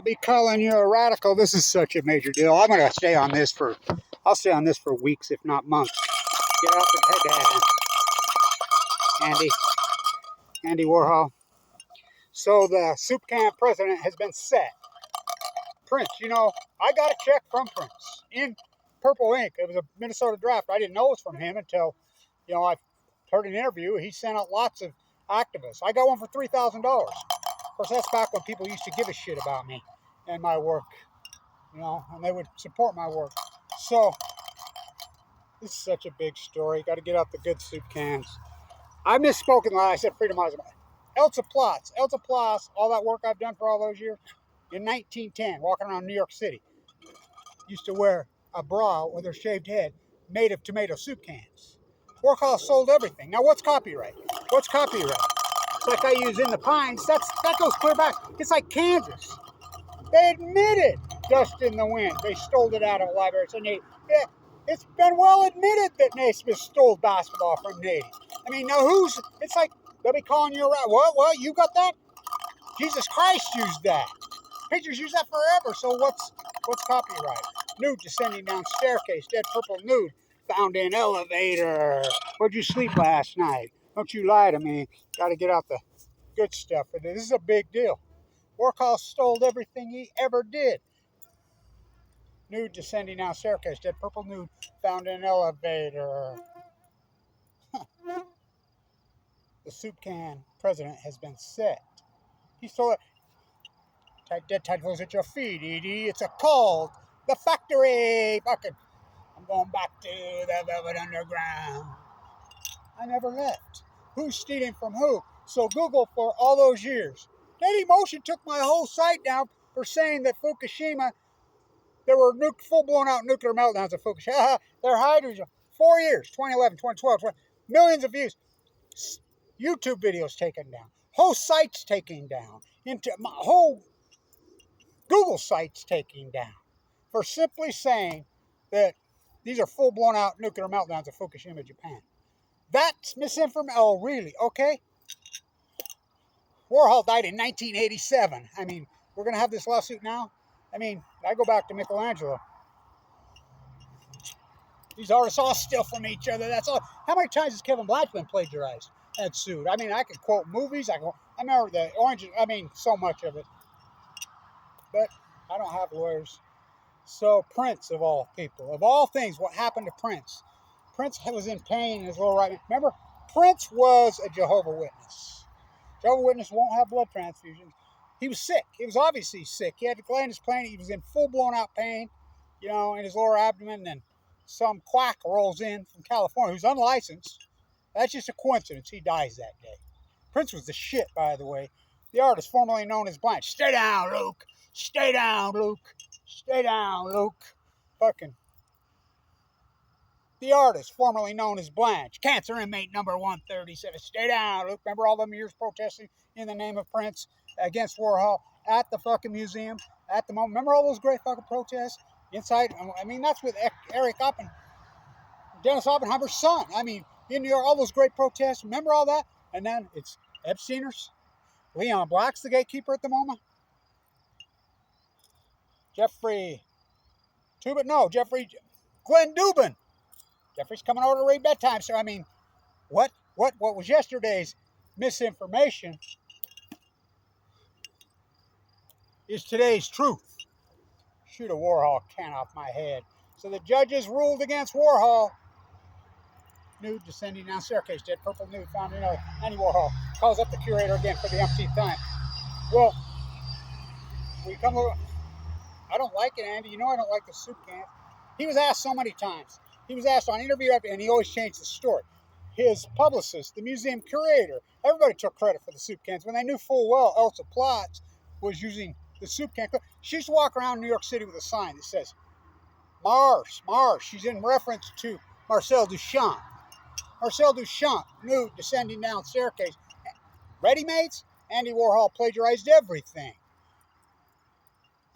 I'll be calling you a radical. This is such a major deal. I'm gonna stay on this for, I'll stay on this for weeks, if not months. Get up and head to Andy Warhol. So the soup can president has been set. Prince, you know, I got a check from Prince in purple ink. It was a Minnesota draft. I didn't know it was from him until, you know, I heard an interview. He sent out lots of activists. I got one for $3,000. Of course, that's back when people used to give a shit about me and my work, you know, and they would support my work. So this is such a big story. Got to get out the good soup cans. I misspoke in line. I said Freedom House. ELZA PLOTZ, all that work I've done for all those years. In 1910, walking around New York City, used to wear a bra with her shaved head made of tomato soup cans. Warhol sold everything. Now, what's copyright? What's copyright? It's like I use In the Pines. That goes clear back. It's like Kansas. They admitted Dust in the Wind. They stole it out of the library. It's been well admitted that Naismith stole basketball from Nady. I mean, now it's like they'll be calling you around. What? You got that? Jesus Christ used that. Pictures use that forever. So what's copyright? Nude descending down staircase. Dead purple nude found in elevator. Where'd you sleep last night? Don't you lie to me. Got to get out the good stuff for this. This is a big deal. Warhol stole everything he ever did. Nude descending down staircase. Dead purple nude found in elevator. The soup can president has been set. He stole it. Dead titles at your feet, Edie. It's a cult. The factory. Fucking, I'm going back to the Velvet Underground. I never left. Who's stealing from who? So Google for all those years. Nady Motion took my whole site down for saying that Fukushima, there were full-blown out nuclear meltdowns at Fukushima. They're hydrogen. 4 years, 2011, 2012, millions of views. YouTube videos taken down. Whole sites taken down. Into my whole Google sites taken down for simply saying that these are full-blown out nuclear meltdowns of Fukushima, Japan. That's misinformation. Oh, really? Okay. Warhol died in 1987. I mean, we're going to have this lawsuit now? I mean, I go back to Michelangelo. These artists all steal from each other. That's all. How many times has Kevin Blanch been plagiarized and sued? I mean, I could quote movies. I remember the Orange. I mean, so much of it. But I don't have lawyers. So Prince, of all people, of all things, what happened to Prince? Prince was in pain in his lower right. Remember, Prince was a Jehovah's Witness. Jehovah's Witness won't have blood transfusions. He was sick. He was obviously sick. He had to lay in his plane. He was in full-blown out pain, you know, in his lower abdomen. And some quack rolls in from California who's unlicensed. That's just a coincidence. He dies that day. Prince was the shit, by the way. The artist formerly known as Blanche. Stay down, Luke. Stay down, Luke. Stay down, Luke. Fucking. The artist, formerly known as Blanche. Cancer inmate number 137. Stay down, Luke. Remember all them years protesting in the name of Prince against Warhol at the fucking museum at the moment. Remember all those great fucking protests inside? I mean, that's with Dennis Oppenheimer's son. I mean, in New York, all those great protests. Remember all that? And then it's Epsteiners. Leon Black's the gatekeeper at the moment. Glenn Dubin. Jeffrey's coming over to read bedtime. So, I mean, what was yesterday's misinformation is today's truth. Shoot a Warhol can off my head. So the judges ruled against Warhol. Nude descending down staircase. Dead purple nude found in Andy Warhol. Calls up the curator again for the umpteenth time. Well, we come over. I don't like it, Andy. You know I don't like the soup can. He was asked so many times. He was asked on interview after, and he always changed the story. His publicist, the museum curator, everybody took credit for the soup cans when they knew full well ELZA PLOTZ was using the soup can. She used to walk around New York City with a sign that says, Mars. She's in reference to Marcel Duchamp. Marcel Duchamp, nude, descending down staircase. Ready-mades? Andy Warhol plagiarized everything.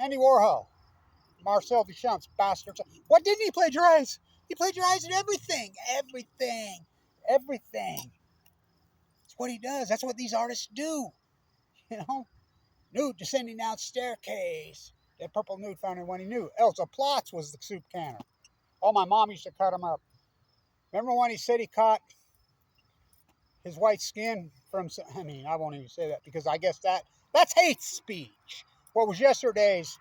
Andy Warhol, Marcel Duchamp's bastards. What didn't he plagiarize? He plagiarized everything. Everything. That's what he does. That's what these artists do. You know? Nude descending down staircase. That purple nude found in when he knew. ELZA PLOTZ was the soup canner. Oh, my mom used to cut him up. Remember when he said he caught his white skin from, I mean, I won't even say that because I guess that's hate speech. What was yesterday's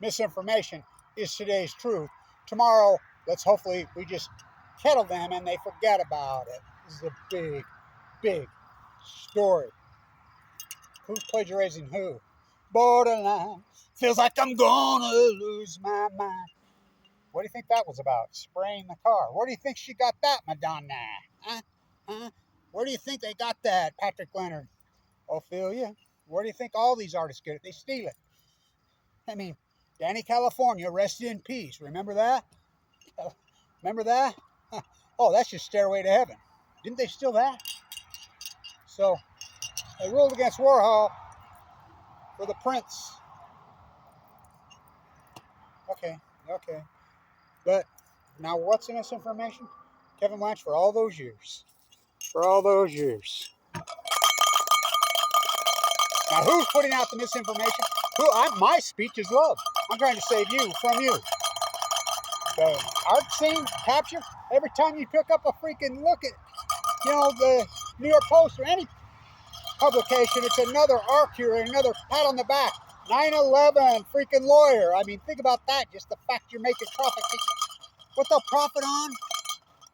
misinformation is today's truth. Tomorrow, let's hopefully we just kettle them and they forget about it. This is a big, big story. Who's plagiarizing who? Borderline. Feels like I'm gonna lose my mind. What do you think that was about? Spraying the car. Where do you think she got that, Madonna? Huh? Huh? Where do you think they got that, Patrick Leonard? Ophelia? Where do you think all these artists get it? They steal it. I mean, Danny California, rest in peace. Remember that? Remember that? Oh, that's just Stairway to Heaven. Didn't they steal that? So, they ruled against Warhol for the Prince. Okay. But now what's the misinformation? Kevin Blanch for all those years. Now who's putting out the misinformation? My speech is love. I'm trying to save you from you. The art scene capture, every time you pick up a freaking look at, the New York Post or any publication, it's another arc here, another pat on the back. 9/11 freaking lawyer. I mean, think about that. Just the fact you're making profit. What they'll profit on?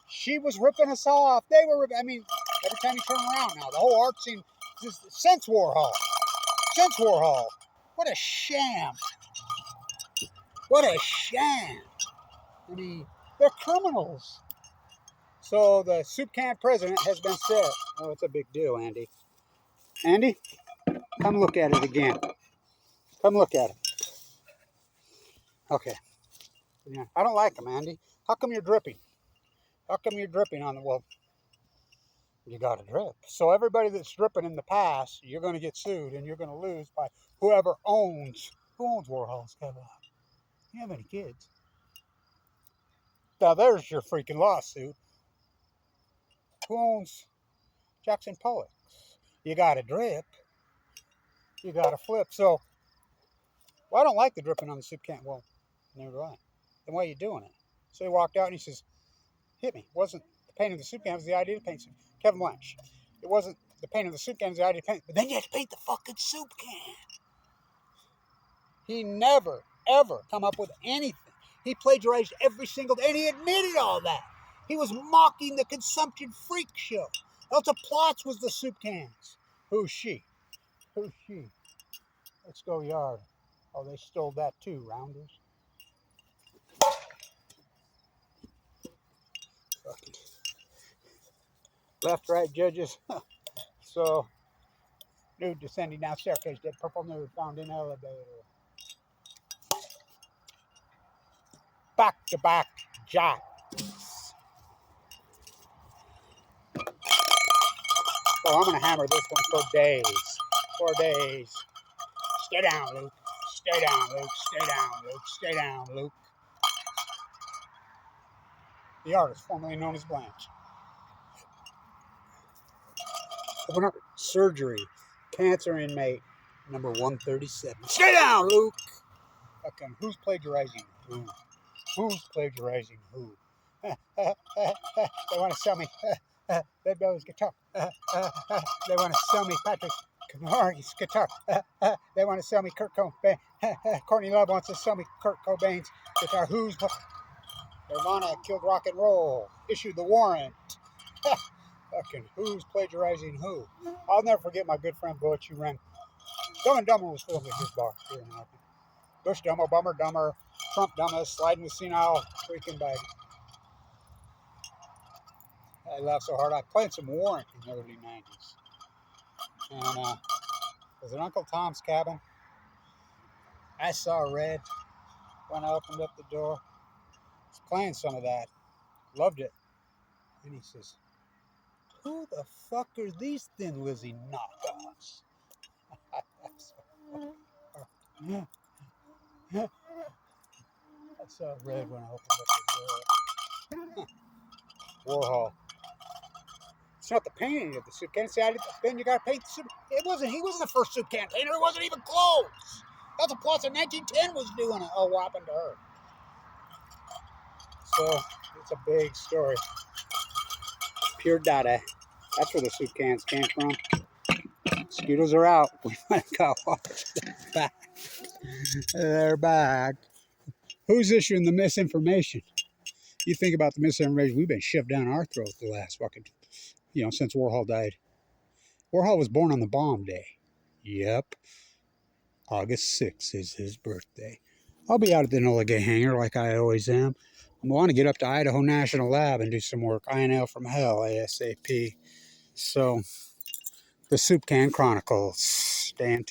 She was ripping us off. They were, every time you turn around now, the whole art scene, since Warhol. What a sham. I mean, they're criminals. So the soup can president has been set. Oh, it's a big deal, Andy. Andy, come look at it again. Come look at it. Okay. Yeah, I don't like them, Andy. How come you're dripping? How come you're dripping on the, well, you got to drip. So everybody that's dripping in the past, you're going to get sued and you're going to lose by whoever owns. Who owns Warhol's catalog? You have any kids? Now there's your freaking lawsuit. Who owns Jackson Pollock? You got to drip. You got to flip. So, well, I don't like the dripping on the soup can. Well, neither do I. Then why are you doing it? So he walked out and he says, hit me. It wasn't the paint of the soup can, it was the idea to paint soup. Kevin Blanch. It wasn't the paint of the soup can, it was the idea to paint. But then you had to paint the fucking soup can. He never, ever come up with anything. He plagiarized every single day, and he admitted all that. He was mocking the consumption freak show. ELZA PLOTZ was the soup cans. Who's she? Let's go yard. Oh, they stole that too, rounders. Fucking left, right, judges. So, nude descending down staircase, dead purple nude found in elevator. Back-to-back jacks. Oh, I'm going to hammer this one for days. Stay down, Luke. Stay down, Luke. The artist formerly known as Blanche. Open heart surgery. Cancer inmate number 137. Stay down, Luke. Okay, who's plagiarizing who? They want to sell me Red Belly's guitar. They want to sell me Patrick Marty's guitar. They want to sell me Kurt Cobain. Courtney Love wants to sell me Kurt Cobain's guitar. Nirvana killed rock and roll. Issued the warrant. Fucking who's plagiarizing who? I'll never forget my good friend Butch who ran. Dumb and Dumber was filmed at his bar here in America. Bush Dumber, Bummer Dumber, Trump Dumber, sliding with senile freaking bag. I laughed so hard. I played some Warrant in the early 90s. And was at Uncle Tom's cabin. I saw red when I opened up the door. I was playing some of that. Loved it. And he says, who the fuck are these Thin Lizzy knockoffs? I saw red when I opened up the door. Warhol. It's not the painting of the soup can. See, then you got to paint the soup. He wasn't the first soup can painter. It wasn't even close. That's what PLOTZ in 1910 was doing. Oh, what happened to her? So it's a big story. Pure data. That's where the soup cans came from. Mosquitoes are out. We might have got water back. They're back. Who's issuing the misinformation? You think about the misinformation we've been shoved down our throat the last fucking, since Warhol died. Warhol was born on the bomb day. Yep. August 6th is his birthday. I'll be out at the Enola Gay hangar like I always am. I want to get up to Idaho National Lab and do some work. INL from hell, ASAP. So, the Soup Can Chronicles. Stay in